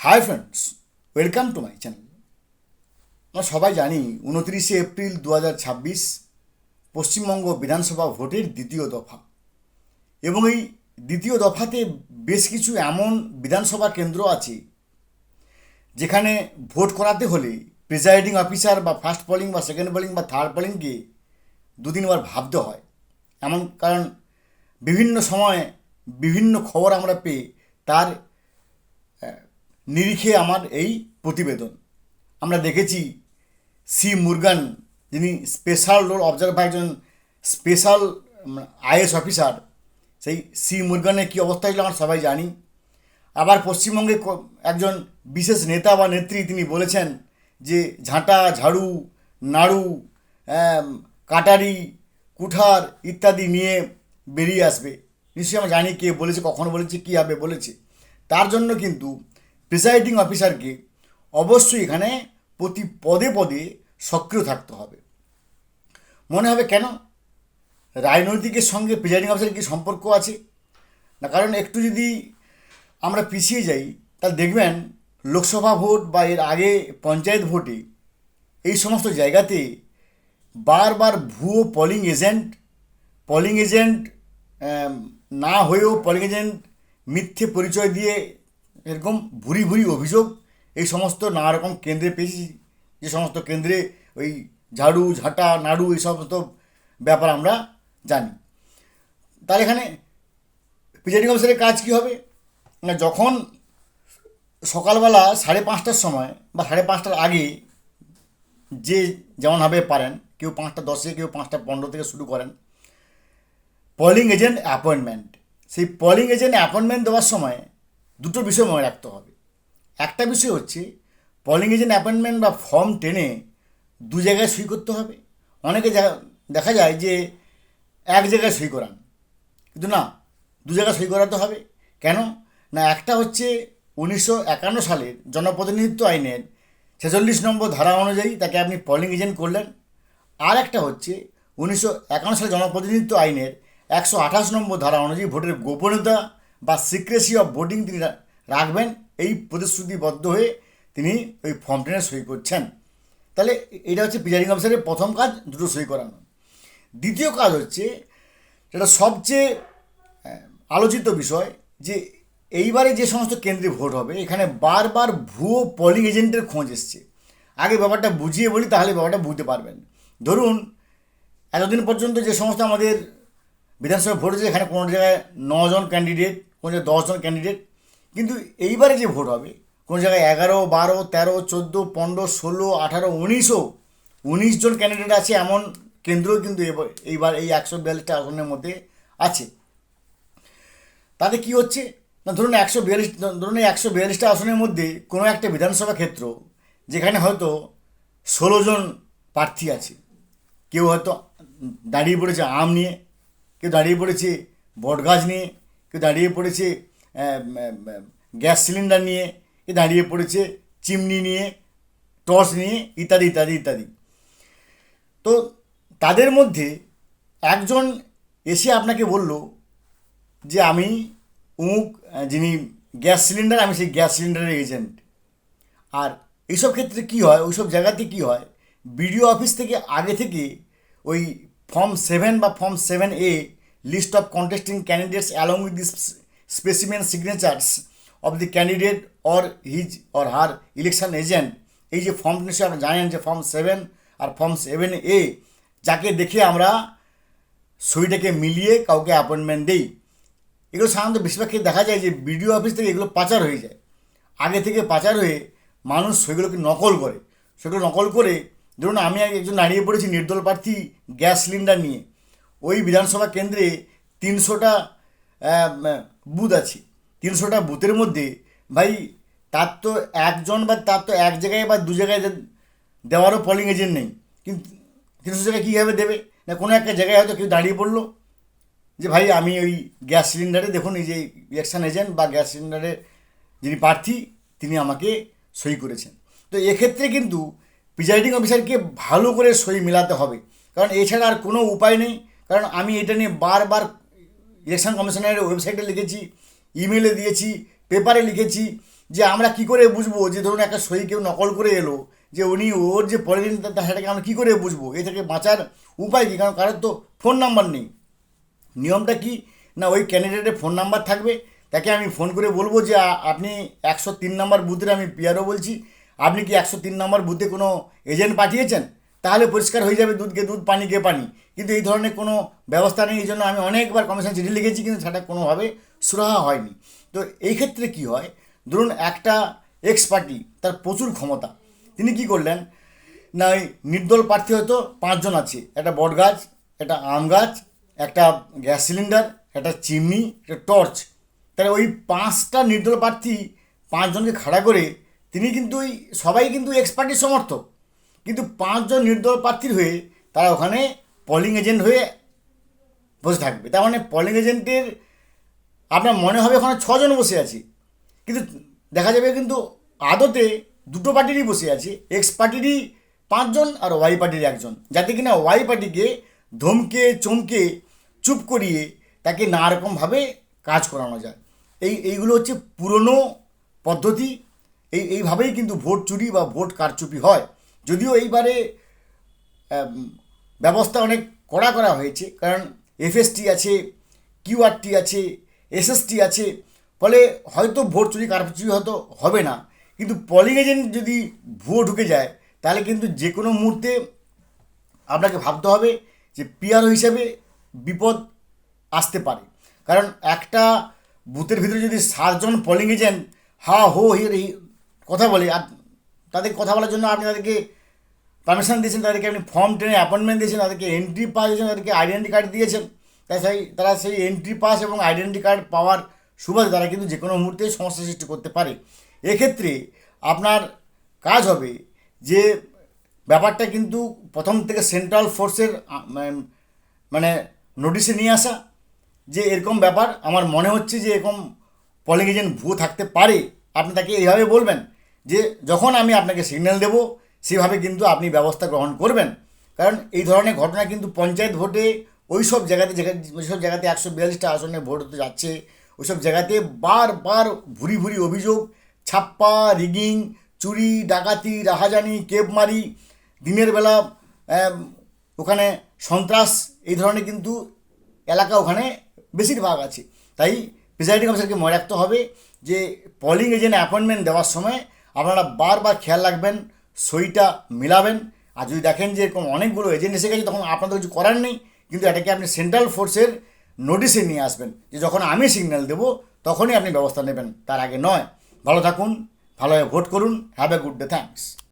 Hi friends, welcome to my channel. আমরা সবাই জানি 29 এপ্রিল 2026 পশ্চিমবঙ্গ বিধানসভা ভোটের দ্বিতীয় দফা, এবং এই দ্বিতীয় দফাতে বেশ কিছু এমন বিধানসভা কেন্দ্র আছে যেখানে ভোট করাতে হলে প্রিজাইডিং অফিসার বা ফার্স্ট পোলিং বা সেকেন্ড পোলিং বা থার্ড পোলিংকে দু তিনবার ভাবতে হয়। এমন কারণ বিভিন্ন সময়ে বিভিন্ন খবর আমরা পেয়ে তার নিরিখে আমার এই প্রতিবেদন। আমরা দেখেছি সি মুরগান, যিনি স্পেশাল রোল অবজার্ভ বা একজন স্পেশাল আইএস অফিসার, সেই সি মুরগানের কী অবস্থা ছিল আমরা সবাই জানি। আবার পশ্চিমবঙ্গে একজন বিশেষ নেতা বা নেত্রী তিনি বলেছেন যে ঝাঁটা, ঝাড়ু, নাড়ু, কাটারি, কুঠার ইত্যাদি নিয়ে বেরিয়ে আসবে। নিশ্চয়ই আমরা জানি কে বলেছে, কখন বলেছে, কীভাবে বলেছে। তার জন্য কিন্তু প্রিসাইডিং অফিসারকে অবশ্যই এখানে প্রতি পদে পদে সক্রিয় থাকতে হবে। মনে হবে কেন রাজনৈতিকের সঙ্গে প্রিসাইডিং অফিসারের কী সম্পর্ক আছে? না, কারণ একটু যদি আমরা পিছিয়ে যাই তাহলে দেখবেন লোকসভা ভোট বা এর আগে পঞ্চায়েত ভোটে এই সমস্ত জায়গাতে বারবার ভুয়ো পোলিং এজেন্ট না হয়েও পোলিং এজেন্ট মিথ্যে পরিচয় দিয়ে এরকম ভুরি ভুরি অভিযোগ এই সমস্ত নানা রকম কেন্দ্রে পেয়েছি। যে সমস্ত কেন্দ্রে ওই ঝাড়ু, ঝাঁটা, নাড়ু এই সমস্ত ব্যাপার আমরা জানি। তাহলে এখানে প্রিজাইডিং অফিসারের কাজ কী হবে? না, যখন সকালবেলা 5:30টার সময় বা 5:30টার আগে যে যেমনভাবে পারেন, কেউ 5:10, কেউ 5:15 থেকে শুরু করেন পোলিং এজেন্ট অ্যাপয়েন্টমেন্ট। সেই পোলিং এজেন্ট অ্যাপয়েন্টমেন্ট দেওয়ার সময় দুটো বিষয় মনে রাখতে হবে। একটা বিষয় হচ্ছে পোলিং এজেন্ট অ্যাপয়েন্টমেন্ট বা ফর্ম 10-এ দু জায়গায় সই করতে হবে। অনেকে দেখা যায় যে এক জায়গায় সই করান, কিন্তু না, দু জায়গায় সই করাতে হবে। কেন না, একটা হচ্ছে 1951 সালের জনপ্রতিনিধিত্ব আইনের 46 নম্বর ধারা অনুযায়ী তাকে আপনি পোলিং এজেন্ট করলেন। আর একটা হচ্ছে 1951 সালের জনপ্রতিনিধিত্ব আইনের 128 নম্বর ধারা অনুযায়ী ভোটের গোপনীয়তা বা সিক্রেসি অফ ভোটিং তিনি রাখবেন, এই প্রতিশ্রুতিবদ্ধ হয়ে তিনি ওই ফর্ম 10-এ সই করছেন। তাহলে এটা হচ্ছে প্রিজাইডিং অফিসারের প্রথম কাজ, দুটো সই করানো। দ্বিতীয় কাজ হচ্ছে, যেটা সবচেয়ে আলোচিত বিষয়, যে এইবারে যে সমস্ত কেন্দ্রে ভোট হবে এখানে বারবার ভুয়ো পোলিং এজেন্টের খোঁজ এসছে। আগে ব্যাপারটা বুঝিয়ে বলি, তাহলে ব্যাপারটা বুঝতে পারবেন। ধরুন এতদিন পর্যন্ত যে সমস্ত আমাদের বিধানসভা ভোট হচ্ছে, এখানে কোনো জায়গায় 9 জন ক্যান্ডিডেট, কোনো জায়গায় 10 জন ক্যান্ডিডেট, কিন্তু এইবারে যে ভোট হবে কোনো জায়গায় 11, 12, 13, 14, 15, 16, 18, 19 জন ক্যান্ডিডেট আছে। এমন কেন্দ্রও কিন্তু এইবার এই 142টা আসনের মধ্যে আছে। তাতে কি হচ্ছে না, ধরুন 142টা আসনের মধ্যে কোনো একটা বিধানসভা ক্ষেত্র যেখানে হয়তো 16 জন প্রার্থী আছে, কেউ হয়তো দাঁড়িয়ে পড়েছে আম নিয়ে, কেউ দাঁড়িয়ে পড়েছে বটগাছ নিয়ে, কেউ দাঁড়িয়ে পড়েছে গ্যাস সিলিন্ডার নিয়ে, কেউ দাঁড়িয়ে পড়েছে চিমনি নিয়ে, টর্চ নিয়ে, ইত্যাদি ইত্যাদি ইত্যাদি। তো তাদের মধ্যে একজন এসে আপনাকে বলল যে আমি অমুক, যিনি গ্যাস সিলিন্ডার, আমি সেই গ্যাস সিলিন্ডারের এজেন্ট। আর এইসব ক্ষেত্রে কী হয়, ওইসব জায়গাতে কী হয়, বিডিও অফিস থেকে আগে থেকে ওই ফর্ম 7 বা form 7A list of contesting candidates along with this specimen signatures of the candidate or his or her election agent, এই যে ফর্ম নিশ্চয়ই আপনারা জানেন যে ফর্ম 7 আর ফর্ম 7A, যাকে দেখে আমরা সইটাকে মিলিয়ে কাউকে অ্যাপয়েন্টমেন্ট দিই। এগুলো সাধারণত বেশিরভাগ ক্ষেত্রে দেখা যায় যে বিডিও অফিস থেকে এগুলো পাচার হয়ে যায়। আগে থেকে পাচার হয়ে মানুষ সেগুলোকে নকল করে। সেগুলো নকল করে, ধরুন আমি একজন দাঁড়িয়ে পড়েছি নির্দল প্রার্থী গ্যাস সিলিন্ডার নিয়ে, ওই বিধানসভা কেন্দ্রে 300টা বুথ আছে। 300টা বুথের মধ্যে ভাই তার তো একজন বা তার তো এক জায়গায় বা দু জায়গায় দেওয়ারও পোলিং এজেন্ট নেই, কিন্তু 300 জায়গায় কীভাবে দেবে? না, কোনো একটা জায়গায় হয়তো কেউ দাঁড়িয়ে পড়লো যে ভাই আমি ওই গ্যাস সিলিন্ডারে, দেখুন এই যে ইলেকশন এজেন্ট বা গ্যাস সিলিন্ডারের যিনি প্রার্থী তিনি আমাকে সই করেছেন। তো এক্ষেত্রে কিন্তু প্রিজাইডিং অফিসারকে ভালো করে সই মেলাতে হবে, কারণ এছাড়া আর কোনো উপায় নেই। কারণ আমি এটা নিয়ে বারবার ইলেকশন কমিশনের ওয়েবসাইটে লিখেছি, ইমেলে দিয়েছি, পেপারে লিখেছি যে আমরা কি করে বুঝবো যে ধরুন একটা সই কেউ নকল করে এলো, যে উনি ওর যে পলিথিন সেটাকে আমরা কী করে বুঝবো? এ থেকে বাঁচার উপায় কী? কারণ কারোর তো ফোন নাম্বার নেই। নিয়মটা কি না, ওই ক্যান্ডিডেটের ফোন নাম্বার থাকবে, তাকে আমি ফোন করে বলবো যে আপনি 103 নম্বর বুথের, আমি পিআরও বলছি, আপনি কি 103 নম্বর বুথে কোনো এজেন্ট পাঠিয়েছেন? তাহলে পরিষ্কার হয়ে যাবে, দুধকে দুধ পানিকে পানি। কিন্তু এই ধরনের কোনো ব্যবস্থা নেই, এই জন্য আমি অনেকবার কমিশন চিঠি লিখেছি, কিন্তু সেটা কোনোভাবে সুরাহা হয়নি। তো এই ক্ষেত্রে কী হয়, ধরুন একটা এক্স পার্টি, তার প্রচুর ক্ষমতা, তিনি কি করলেন না, ওই নির্দল প্রার্থী হয়তো 5 জন আছে, একটা বট গাছ, একটা আম গাছ, একটা গ্যাস সিলিন্ডার, একটা চিমনি, একটা টর্চ। তাহলে ওই 5টা নির্দল প্রার্থী 5 জনকে খাড়া করে তিনি কিন্তু ওই সবাই কিন্তু এক্স পার্টির সমর্থক, কিন্তু 5 জন নির্দল প্রার্থীর হয়ে তারা ওখানে পলিং এজেন্ট হয়ে বসে থাকবে। তার মানে পলিং এজেন্টের আপনার মনে হবে ওখানে 6 জন বসে আছে, কিন্তু দেখা যাবে কিন্তু আদতে দুটো পার্টিরই বসে আছে, এক্স পার্টিরই 5 জন আর ওয়াই পার্টির 1 জন, যাতে কিনা ওয়াই পার্টিকে ধমকে চমকে চুপ করিয়ে তাকে নানা রকমভাবে কাজ করানো যায়। এইগুলো হচ্ছে পুরনো পদ্ধতি। এইভাবেই কিন্তু ভোট চুরি বা ভোট কারচুপি হয়। যদিও এইবারে ব্যবস্থা অনেক কড়া করা হয়েছে, কারণ এফএসটি আছে, কিউআরটি আছে, এসএসটি আছে, ফলে হয়তো ভোট চুরি কারচুপি হয়তো হবে না, কিন্তু পলিং এজেন্ট যদি ভুয়ো ঢুকে যায় তাহলে কিন্তু যে কোনো মুহূর্তে আপনাকে ভাবতে হবে যে পিআরও হিসেবে বিপদ আসতে পারে। কারণ একটা বুথের ভিতরে যদি 7 জন পলিং এজেন্ট হা হো হির কথা বলে, আর তাদের কথা বলার জন্য আপনি তাদেরকে পারমিশন দিয়েছেন, তাদেরকে আপনি ফর্ম টেনে অ্যাপয়েন্টমেন্ট দিয়েছেন, তাদেরকে এন্ট্রি পাস দিয়েছেন, তাদেরকে আইডেন্টি কার্ড দিয়েছেন, তারা সেই এন্ট্রি পাস এবং আইডেন্টি কার্ড পাওয়ার সুবাদে তারা কিন্তু যে কোনো মুহূর্তে সমস্যা সৃষ্টি করতে পারে। এক্ষেত্রে আপনার কাজ হবে যে ব্যাপারটা কিন্তু প্রথম থেকে সেন্ট্রাল ফোর্সের মানে নোটিশে নিয়ে আসা, যে এরকম ব্যাপার আমার মনে হচ্ছে যে এরকম পলিং এজেন্ট ভুয়ো থাকতে পারে। আপনি তাকে এইভাবে বলবেন যে যখন আমি আপনাকে সিগন্যাল দেবো সেভাবে কিন্তু আপনি ব্যবস্থা গ্রহণ করবেন। কারণ এই ধরনের ঘটনা কিন্তু পঞ্চায়েত ভোটে ওই সব জায়গাতে যেসব জায়গাতে 142টা আসনে ভোট হতে যাচ্ছে, ওই সব জায়গাতে বারবার ভুরি ভুরি অভিযোগ, ছাপ্পা, রিগিং, চুরি, ডাকাতি, রাহাজানি, কেপমারি, দিনের বেলা ওখানে সন্ত্রাস, এই ধরনের কিন্তু এলাকা ওখানে বেশিরভাগ আছে। তাই প্রিসাইডিং অফিসারকে মনে রাখতে হবে যে পলিং এজেন্ট অ্যাপয়েন্টমেন্ট দেওয়ার সময় আপনারা বারবার খেয়াল রাখবেন, সইটা মিলাবেন। আর যদি দেখেন যে এরকম অনেকগুলো এজেন্ট এসে গেছে, তখন আপনাদের কিছু করার নেই, কিন্তু এটাকে আপনি সেন্ট্রাল ফোর্সের নোটিশে নিয়ে আসবেন যে যখন আমি সিগন্যাল দেবো তখনই আপনি ব্যবস্থা নেবেন, তার আগে নয়। ভালো থাকুন, ভালোভাবে ভোট করুন। Have a good day, thanks.